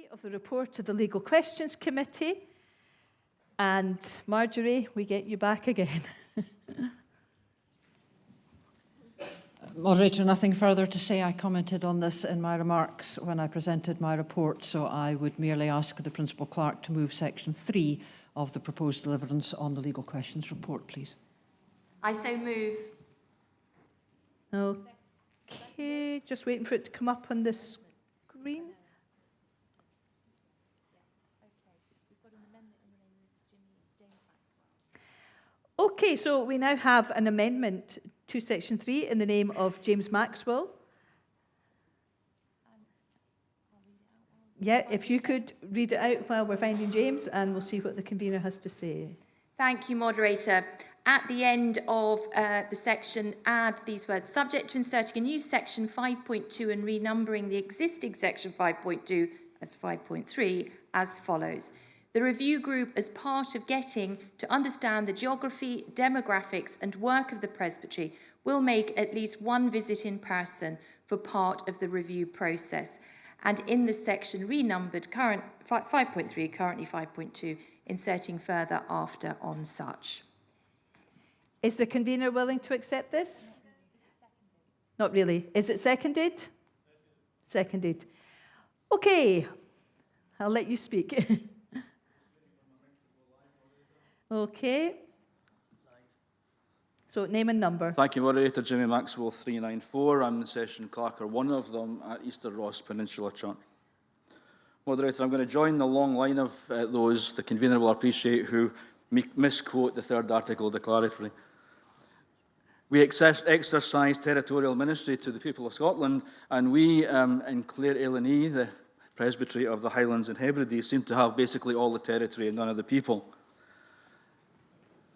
3 of the report of the Legal Questions Committee. And Marjorie, we get you back again. Moderator, nothing further to say. I commented on this in my remarks when I presented my report, so I would merely ask the Principal Clerk to move section 3 of the proposed deliverance on the Legal Questions report, please. I so move. Okay, just waiting for it to come up on the screen. Okay, so we now have an amendment to section 3 in the name of James Maxwell. Yeah, if you could read it out while we're finding James, and we'll see what the convener has to say. Thank you, Moderator. At the end of the section, add these words, subject to inserting a new section 5.2 and renumbering the existing section 5.2 as 5.3 as follows. The review group, as part of getting to understand the geography, demographics and work of the Presbytery, will make at least one visit in person for part of the review process. And in the section renumbered, 5.3, currently 5.2, inserting further after on such. Is the convener willing to accept this? Not really. Is it seconded? Seconded. Okay, I'll let you speak. Okay. So name and number. Thank you, Moderator. Jimmy Maxwell, 394. I'm the session clerk, or one of them, at Easter Ross Peninsula Church. Moderator, I'm going to join the long line of those the convener will appreciate who misquote the third article declaratory. We exercise territorial ministry to the people of Scotland, and we in Clare Aileenee, the Presbytery of the Highlands and Hebrides, seem to have basically all the territory and none of the people.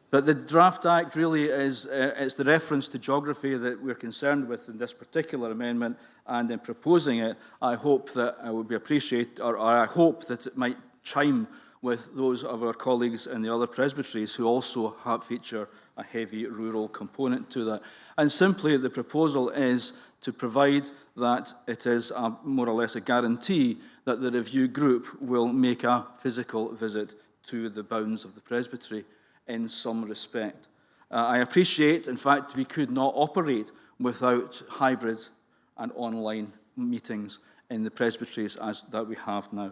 But the Draft Act really is it's the reference to geography that we're concerned with in this particular amendment, and in proposing it, I hope that it would be appreciated, or I hope that it might chime with those of our colleagues in the other presbyteries who also feature a heavy rural component to that. And simply the proposal is to provide that it is more or less a guarantee that the review group will make a physical visit to the bounds of the presbytery in some respect. I appreciate, in fact, we could not operate without hybrid and online meetings in the presbyteries as that we have now.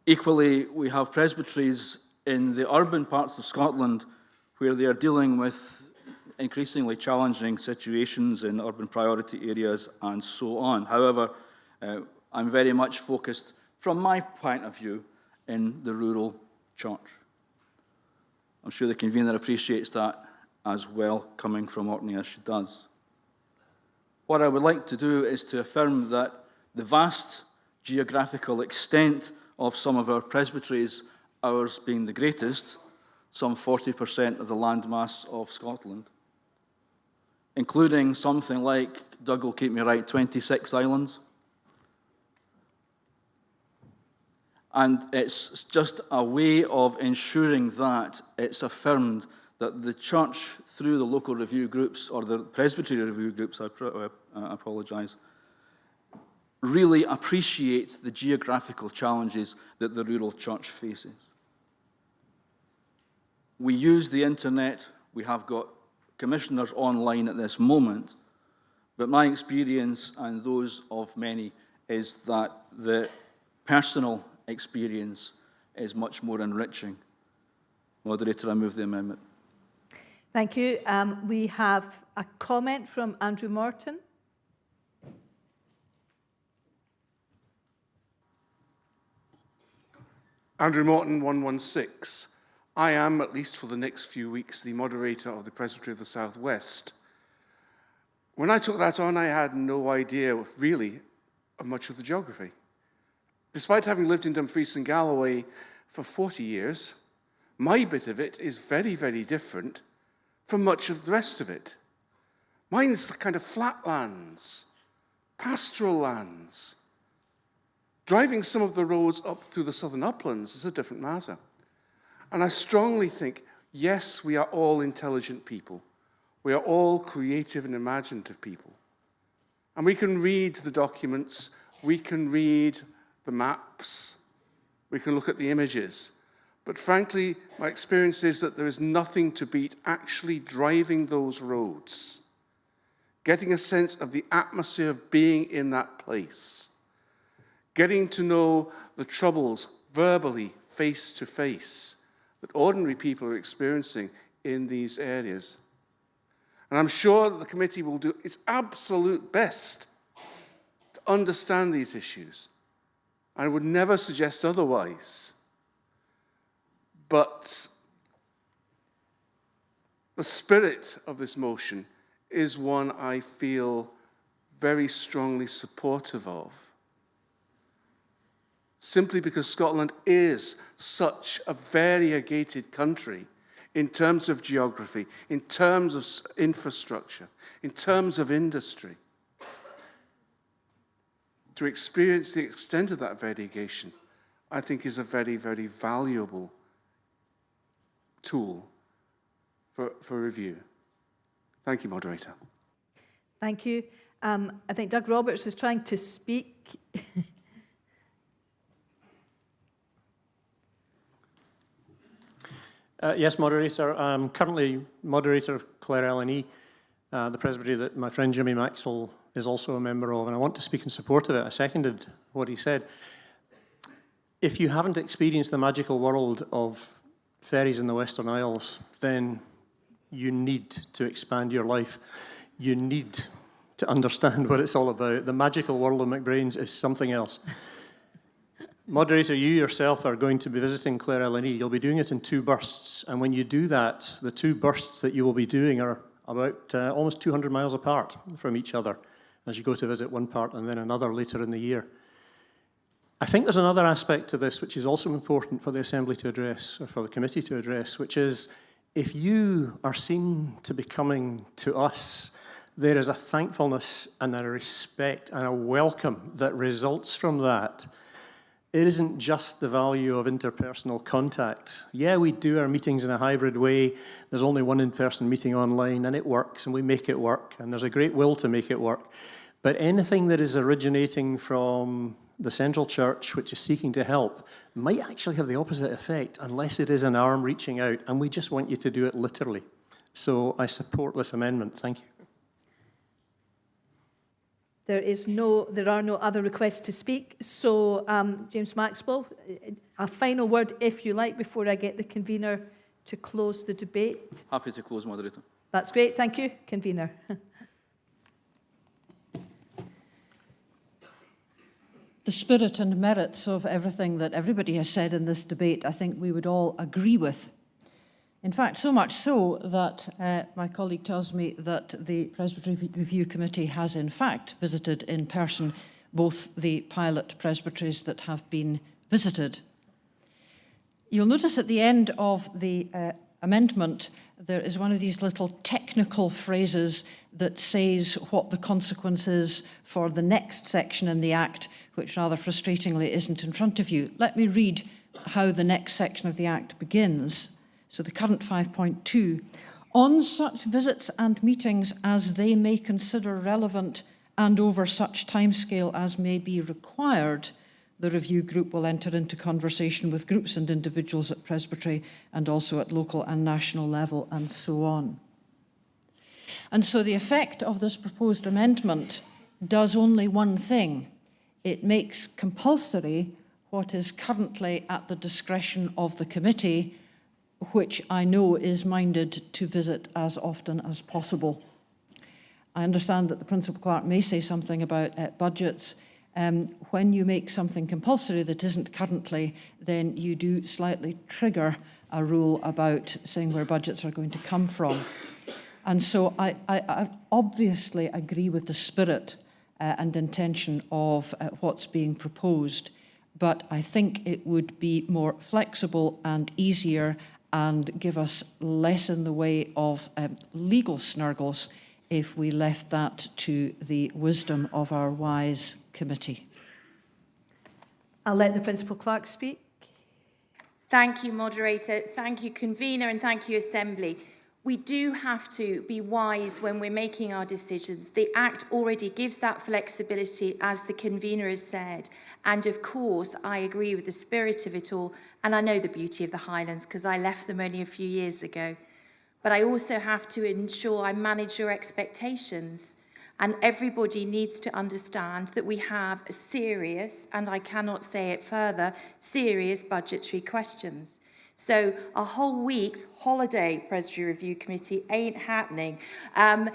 Equally, we have presbyteries in the urban parts of Scotland where they are dealing with increasingly challenging situations in urban priority areas and so on. However, I'm very much focused, from my point of view, in the rural church. I'm sure the convener appreciates that as well, coming from Orkney as she does. What I would like to do is to affirm that the vast geographical extent of some of our presbyteries, ours being the greatest, some 40% of the landmass of Scotland, including something like, Doug will keep me right, 26 islands. And it's just a way of ensuring that it's affirmed that the church, through the local review groups, or the presbytery review groups, I apologise, really appreciate the geographical challenges that the rural church faces. We use the internet, we have got commissioners online at this moment, but my experience, and those of many, is that the personal experience is much more enriching. Moderator, I move the amendment. Thank you. We have a comment from Andrew Morton. Andrew Morton, 116. I am, at least for the next few weeks, the moderator of the Presbytery of the South West. When I took that on, I had no idea, really, of much of the geography. Despite having lived in Dumfries and Galloway for 40 years, my bit of it is very, very different from much of the rest of it. Mine's kind of flatlands, pastoral lands. Driving some of the roads up through the southern uplands is a different matter. And I strongly think, yes, we are all intelligent people. We are all creative and imaginative people. And we can read the documents, we can read the maps, we can look at the images. But frankly, my experience is that there is nothing to beat actually driving those roads, getting a sense of the atmosphere of being in that place, getting to know the troubles verbally, face to face, that ordinary people are experiencing in these areas. And I'm sure that the committee will do its absolute best to understand these issues. I would never suggest otherwise. But the spirit of this motion is one I feel very strongly supportive of. Simply because Scotland is such a variegated country in terms of geography, in terms of infrastructure, in terms of industry. To experience the extent of that variegation, I think is a very, very valuable tool for review. Thank you, Moderator. Thank you. I think Doug Roberts is trying to speak. Yes, Moderator. I'm currently Moderator of Clare LNE, the Presbytery that my friend Jimmy Maxwell is also a member of, and I want to speak in support of it. I seconded what he said. If you haven't experienced the magical world of ferries in the Western Isles, then you need to expand your life. You need to understand what it's all about. The magical world of McBrain's is something else. Moderator, you yourself are going to be visiting Clare LNE. You'll be doing it in 2 bursts, and when you do that, the 2 bursts that you will be doing are about almost 200 miles apart from each other as you go to visit one part and then another later in the year. I think there's another aspect to this which is also important for the Assembly to address, or for the committee to address, which is if you are seen to be coming to us, there is a thankfulness and a respect and a welcome that results from that. It isn't just the value of interpersonal contact. Yeah, we do our meetings in a hybrid way. There's only one in-person meeting online, and it works, and we make it work, and there's a great will to make it work. But anything that is originating from the central church, which is seeking to help, might actually have the opposite effect unless it is an arm reaching out, and we just want you to do it literally. So I support this amendment. Thank you. There are no other requests to speak. So, James Maxwell, a final word, if you like, before I get the convener to close the debate. Happy to close, Moderator. That's great. Thank you, convener. The spirit and merits of everything that everybody has said in this debate, I think we would all agree with. In fact, so much so that my colleague tells me that the Presbytery Review Committee has in fact visited in person both the pilot presbyteries that have been visited. You'll notice at the end of the amendment there is one of these little technical phrases that says what the consequence is for the next section in the Act, which rather frustratingly isn't in front of you. Let me read how the next section of the Act begins. So the current 5.2, on such visits and meetings as they may consider relevant and over such timescale as may be required, the review group will enter into conversation with groups and individuals at Presbytery and also at local and national level and so on. And so the effect of this proposed amendment does only one thing. It makes compulsory what is currently at the discretion of the committee, which I know is minded to visit as often as possible. I understand that the Principal Clerk may say something about budgets. When you make something compulsory that isn't currently, then you do slightly trigger a rule about saying where budgets are going to come from. And so I obviously agree with the spirit and intention of what's being proposed, but I think it would be more flexible and easier and give us less in the way of legal snurgles if we left that to the wisdom of our wise committee. I'll let the Principal Clerk speak. Thank you, Moderator. Thank you, Convener, and thank you, Assembly. We do have to be wise when we're making our decisions. The Act already gives that flexibility, as the convener has said. And of course, I agree with the spirit of it all. And I know the beauty of the Highlands because I left them only a few years ago. But I also have to ensure I manage your expectations. And everybody needs to understand that we have a serious, and I cannot say it further, serious budgetary questions. So a whole week's holiday Presbytery Review Committee ain't happening. I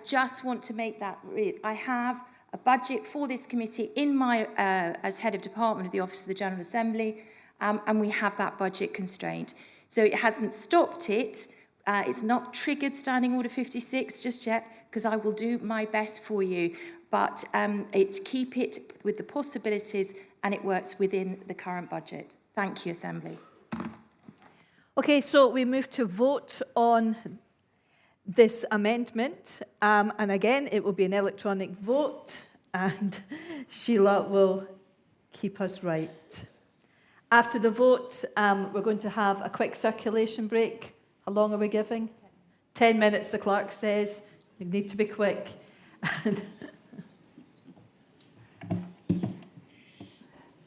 just want to make that real. I have a budget for this committee in my, as head of department of the Office of the General Assembly, and we have that budget constraint. So it hasn't stopped it. It's not triggered Standing Order 56 just yet, because I will do my best for you. But keep it with the possibilities, and it works within the current budget. Thank you, Assembly. Okay, so we move to vote on this amendment. And again, it will be an electronic vote, and Sheila will keep us right. After the vote, we're going to have a quick circulation break. How long are we giving? 10 minutes, the clerk says. You need to be quick.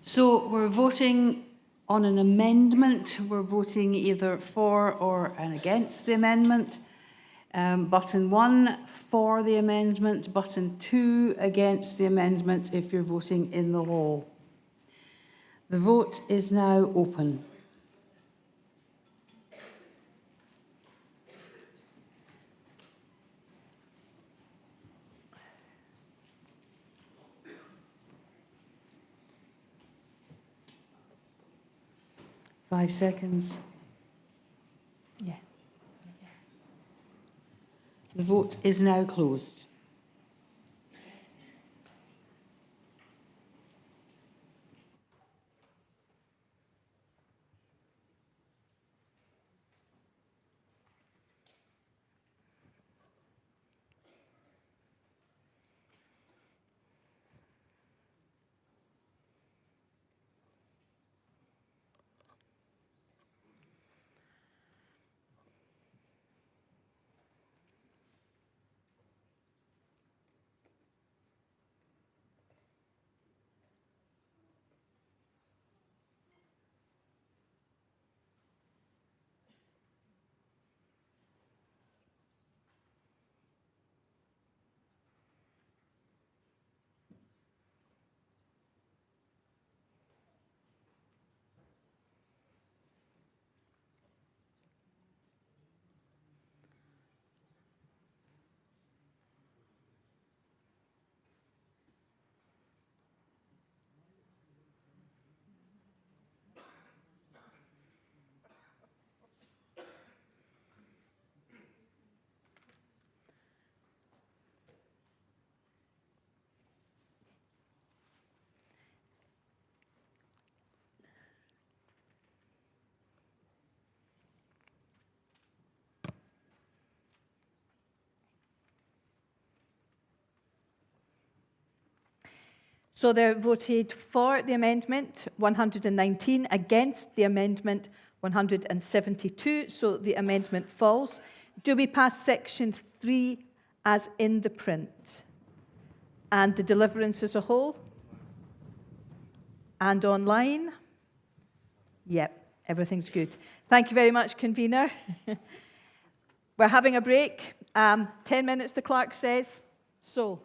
So we're voting on an amendment. We're voting either for or against the amendment. Button 1 for the amendment. Button 2 against the amendment if you're voting in the hall. The vote is now open. Five seconds. Yeah. The vote is now closed. So there voted for the amendment 119, against the amendment 172, so the amendment falls. Do we pass section 3 as in the print? And the deliverance as a whole? And online? Yep, everything's good. Thank you very much, convener. We're having a break. 10 minutes, the clerk says. So.